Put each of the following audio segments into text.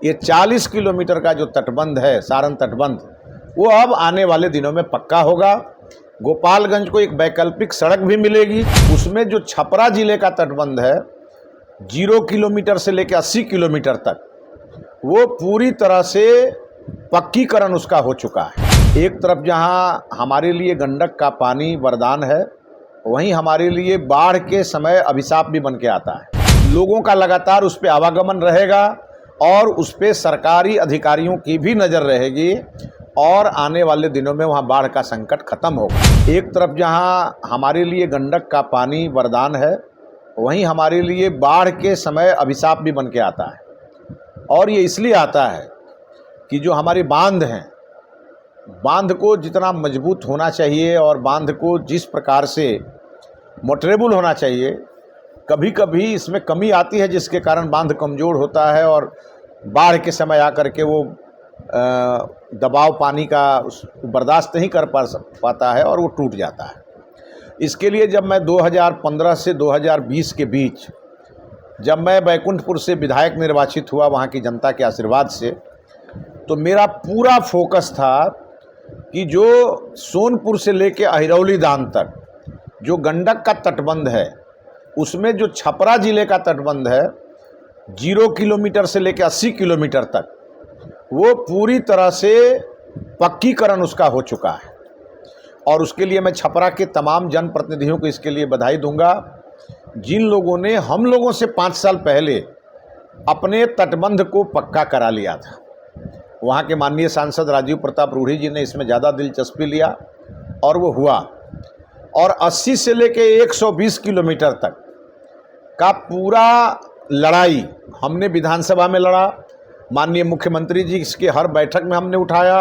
ये 40 किलोमीटर का जो तटबंध है, सारण तटबंध, वो अब आने वाले दिनों में पक्का होगा। गोपालगंज को एक वैकल्पिक सड़क भी मिलेगी। उसमें जो छपरा जिले का तटबंध है 0 किलोमीटर से लेकर 80 किलोमीटर तक, वो पूरी तरह से पक्कीकरण उसका हो चुका है। एक तरफ जहां हमारे लिए गंडक का पानी वरदान है, वहीं हमारे लिए बाढ़ के समय अभिशाप भी बन के आता है। लोगों का लगातार उस पर आवागमन रहेगा और उस पर सरकारी अधिकारियों की भी नज़र रहेगी और आने वाले दिनों में वहाँ बाढ़ का संकट खत्म होगा। एक तरफ जहाँ हमारे लिए गंडक का पानी वरदान है, वहीं हमारे लिए बाढ़ के समय अभिशाप भी बन के आता है। और ये इसलिए आता है कि जो हमारे बांध हैं, बांध को जितना मजबूत होना चाहिए और बांध को जिस प्रकार से मोटरेबल होना चाहिए, कभी कभी इसमें कमी आती है जिसके कारण बांध कमज़ोर होता है और बाढ़ के समय आकर के वो दबाव पानी का बर्दाश्त नहीं कर पाता है और वो टूट जाता है। इसके लिए जब मैं 2015 से 2020 के बीच जब मैं बैकुंठपुर से विधायक निर्वाचित हुआ वहाँ की जनता के आशीर्वाद से, तो मेरा पूरा फोकस था कि जो सोनपुर से लेके अहिरौली दान तक जो गंडक का तटबंध है, उसमें जो छपरा जिले का तटबंध है 0 किलोमीटर से लेकर 80 किलोमीटर तक, वो पूरी तरह से पक्कीकरण उसका हो चुका है। और उसके लिए मैं छपरा के तमाम जनप्रतिनिधियों को इसके लिए बधाई दूंगा, जिन लोगों ने हम लोगों से 5 साल पहले अपने तटबंध को पक्का करा लिया था। वहाँ के माननीय सांसद राजीव प्रताप रूढ़ी जी ने इसमें ज़्यादा दिलचस्पी लिया और वो हुआ। और 80 से लेके 120 किलोमीटर तक का पूरा लड़ाई हमने विधानसभा में लड़ा, माननीय मुख्यमंत्री जी इसके हर बैठक में हमने उठाया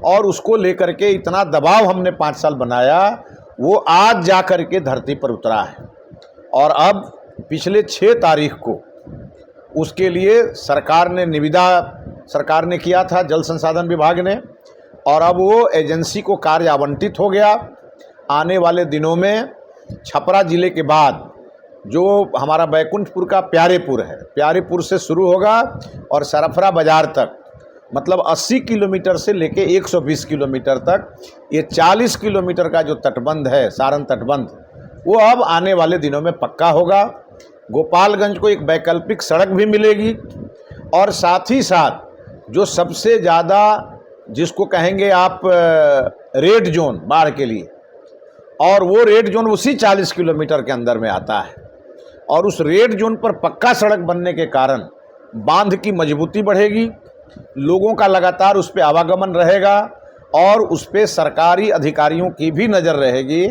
और उसको लेकर के इतना दबाव हमने 5 साल बनाया, वो आज जा कर के धरती पर उतरा है। और अब पिछले 6 तारीख को उसके लिए सरकार ने किया था, जल संसाधन विभाग ने, और अब वो एजेंसी को कार्य आवंटित हो गया। आने वाले दिनों में छपरा जिले के बाद जो हमारा बैकुंठपुर का प्यारेपुर है, प्यारेपुर से शुरू होगा और सरफरा बाज़ार तक, मतलब 80 किलोमीटर से लेके 120 किलोमीटर तक, ये 40 किलोमीटर का जो तटबंध है, सारण तटबंध, वो अब आने वाले दिनों में पक्का होगा। गोपालगंज को एक वैकल्पिक सड़क भी मिलेगी और साथ ही साथ जो सबसे ज़्यादा जिसको कहेंगे आप रेड जोन बाढ़ के लिए, और वो रेड जोन उसी 40 किलोमीटर के अंदर में आता है। और उस रेड जोन पर पक्का सड़क बनने के कारण बांध की मजबूती बढ़ेगी, लोगों का लगातार उस पर आवागमन रहेगा और उस पर सरकारी अधिकारियों की भी नज़र रहेगी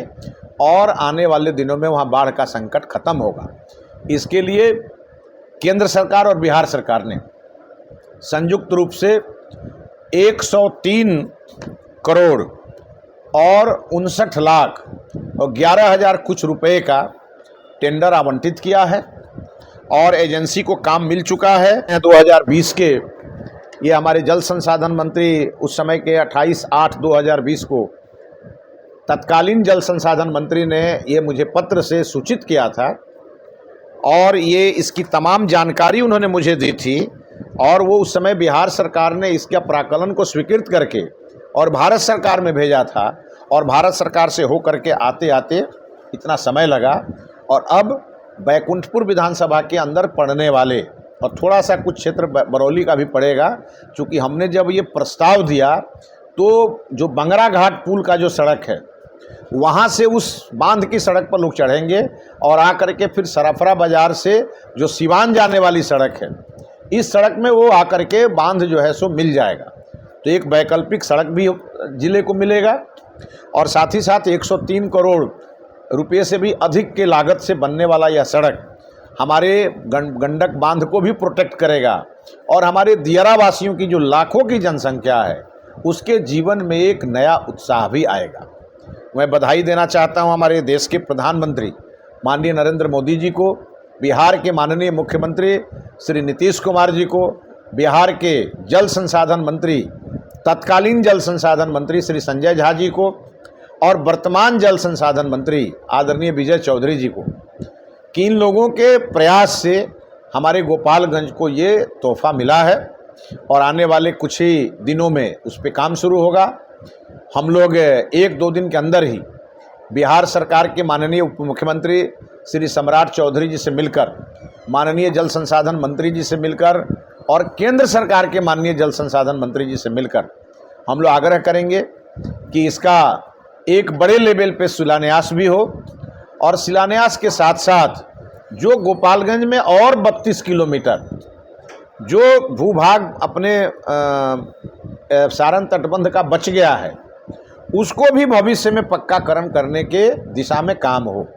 और आने वाले दिनों में वहाँ बाढ़ का संकट खत्म होगा। इसके लिए केंद्र सरकार और बिहार सरकार ने संयुक्त रूप से 103 करोड़ और 59 लाख और 11,000 कुछ रुपए का टेंडर आवंटित किया है और एजेंसी को काम मिल चुका है। 2020 के ये हमारे जल संसाधन मंत्री उस समय के 28/8/2020 को तत्कालीन जल संसाधन मंत्री ने ये मुझे पत्र से सूचित किया था और ये इसकी तमाम जानकारी उन्होंने मुझे दी थी। और वो उस समय बिहार सरकार ने इसका प्राकलन को स्वीकृत करके और भारत सरकार में भेजा था और भारत सरकार से हो करके आते आते इतना समय लगा। और अब बैकुंठपुर विधानसभा के अंदर पड़ने वाले और थोड़ा सा कुछ क्षेत्र बरौली का भी पड़ेगा, चूँकि हमने जब ये प्रस्ताव दिया तो जो बंगरा घाट पुल का जो सड़क है वहाँ से उस बांध की सड़क पर लोग चढ़ेंगे और आकर के फिर सरफरा बाज़ार से जो सिवान जाने वाली सड़क है, इस सड़क में वो आकर के बांध जो है सो मिल जाएगा। तो एक वैकल्पिक सड़क भी जिले को मिलेगा और साथ ही साथ 103 करोड़ रुपये से भी अधिक के लागत से बनने वाला यह सड़क हमारे गंडक बांध को भी प्रोटेक्ट करेगा और हमारे दियारा वासियों की जो लाखों की जनसंख्या है उसके जीवन में एक नया उत्साह भी आएगा। मैं बधाई देना चाहता हूं हमारे देश के प्रधानमंत्री माननीय नरेंद्र मोदी जी को, बिहार के माननीय मुख्यमंत्री श्री नीतीश कुमार जी को, बिहार के जल संसाधन मंत्री, तत्कालीन जल संसाधन मंत्री श्री संजय झा जी को और वर्तमान जल संसाधन मंत्री आदरणीय विजय चौधरी जी को, कि इन लोगों के प्रयास से हमारे गोपालगंज को ये तोहफा मिला है और आने वाले कुछ ही दिनों में उस पर काम शुरू होगा। हम लोग 1-2 दिन के अंदर ही बिहार सरकार के माननीय उप मुख्यमंत्री श्री सम्राट चौधरी जी से मिलकर, माननीय जल संसाधन मंत्री जी से मिलकर और केंद्र सरकार के माननीय जल संसाधन मंत्री जी से मिलकर हम लोग आग्रह करेंगे कि इसका एक बड़े लेवल पे शिलान्यास भी हो, और शिलान्यास के साथ साथ जो गोपालगंज में और 32 किलोमीटर जो भूभाग अपने सारण तटबंध का बच गया है, उसको भी भविष्य में पक्काकरण करने के दिशा में काम हो।